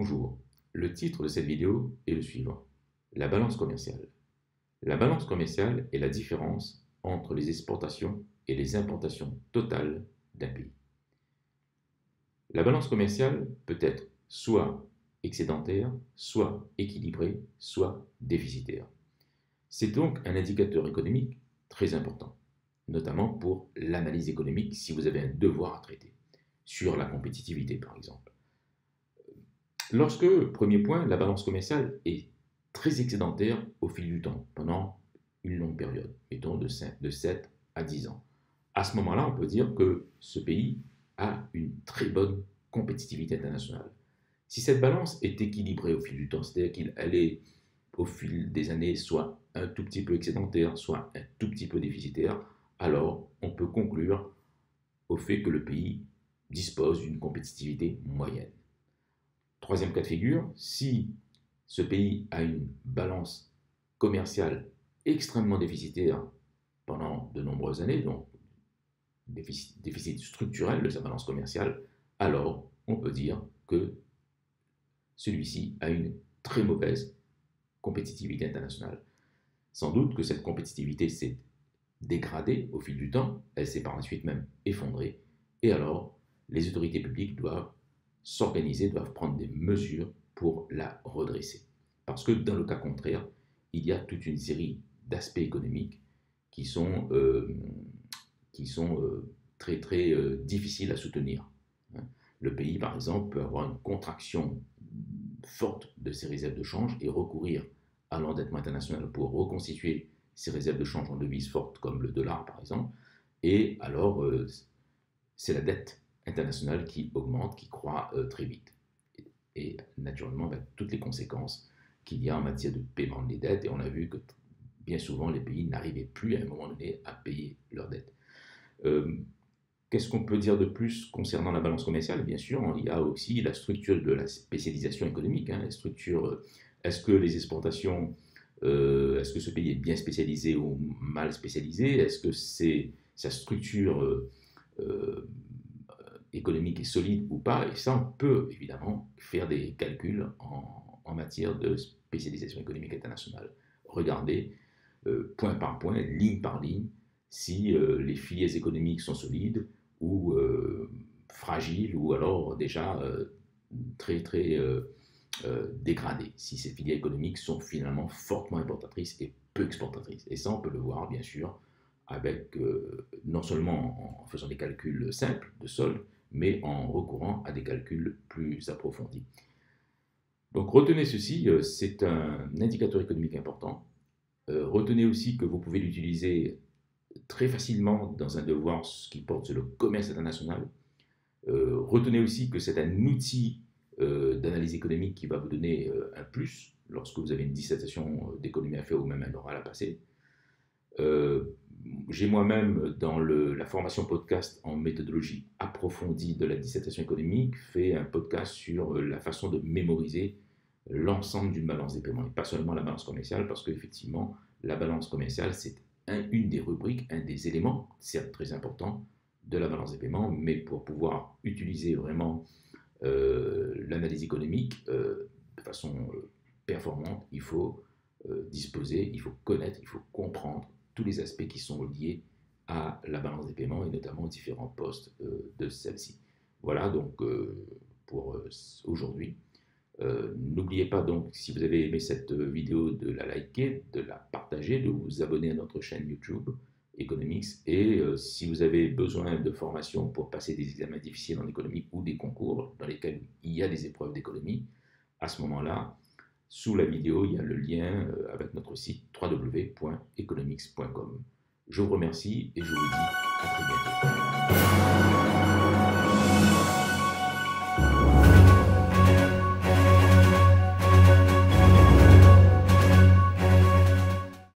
Bonjour, le titre de cette vidéo est le suivant: la balance commerciale. La balance commerciale est la différence entre les exportations et les importations totales d'un pays. La balance commerciale peut être soit excédentaire, soit équilibrée, soit déficitaire. C'est donc un indicateur économique très important, notamment pour l'analyse économique si vous avez un devoir à traiter, sur la compétitivité par exemple. Lorsque, premier point, la balance commerciale est très excédentaire au fil du temps, pendant une longue période, mettons de 7 à 10 ans. À ce moment-là, on peut dire que ce pays a une très bonne compétitivité internationale. Si cette balance est équilibrée au fil du temps, c'est-à-dire qu'elle est au fil des années soit un tout petit peu excédentaire, soit un tout petit peu déficitaire, alors on peut conclure au fait que le pays dispose d'une compétitivité moyenne. Troisième cas de figure, si ce pays a une balance commerciale extrêmement déficitaire pendant de nombreuses années, donc déficit structurel de sa balance commerciale, alors on peut dire que celui-ci a une très mauvaise compétitivité internationale. Sans doute que cette compétitivité s'est dégradée au fil du temps, elle s'est par la suite même effondrée, et alors les autorités publiques doivent s'organiser, doivent prendre des mesures pour la redresser. Parce que dans le cas contraire, il y a toute une série d'aspects économiques qui sont très difficiles à soutenir. Le pays, par exemple, peut avoir une contraction forte de ses réserves de change et recourir à l'endettement international pour reconstituer ses réserves de change en devises fortes, comme le dollar, par exemple. Et alors, c'est la dette internationale qui augmente, qui croît très vite. Et naturellement, toutes les conséquences qu'il y a en matière de paiement des dettes, et on a vu que bien souvent, les pays n'arrivaient plus à un moment donné à payer leurs dettes. Qu'est-ce qu'on peut dire de plus concernant la balance commerciale? Bien sûr, il y a aussi la structure de la spécialisation économique. La structure, est-ce que les exportations, est-ce que ce pays est bien spécialisé ou mal spécialisé? Est-ce que sa structure économique est solide ou pas? Et ça, on peut évidemment faire des calculs en matière de spécialisation économique internationale. Regardez point par point, ligne par ligne, si les filières économiques sont solides ou fragiles, ou alors déjà très dégradées, si ces filières économiques sont finalement fortement importatrices et peu exportatrices. Et ça, on peut le voir, bien sûr, avec non seulement en faisant des calculs simples de solde, mais en recourant à des calculs plus approfondis. Donc retenez ceci, c'est un indicateur économique important. Retenez aussi que vous pouvez l'utiliser très facilement dans un devoir qui porte sur le commerce international. Retenez aussi que c'est un outil d'analyse économique qui va vous donner un plus lorsque vous avez une dissertation d'économie à faire ou même un oral à passer. J'ai moi-même, dans la formation podcast en méthodologie approfondie de la dissertation économique, fait un podcast sur la façon de mémoriser l'ensemble d'une balance des paiements, et pas seulement la balance commerciale, parce qu'effectivement, la balance commerciale, c'est une des rubriques, un des éléments, certes très importants, de la balance des paiements, mais pour pouvoir utiliser vraiment l'analyse économique de façon performante, il faut disposer, il faut connaître, il faut comprendre tous les aspects qui sont liés à la balance des paiements et notamment aux différents postes de celle-ci. Voilà donc pour aujourd'hui. N'oubliez pas donc, si vous avez aimé cette vidéo, de la liker, de la partager, de vous abonner à notre chaîne YouTube Economics, et si vous avez besoin de formation pour passer des examens difficiles en économie ou des concours dans lesquels il y a des épreuves d'économie, à ce moment-là, sous la vidéo, il y a le lien avec notre site www.economics.com. Je vous remercie et je vous dis à très bientôt.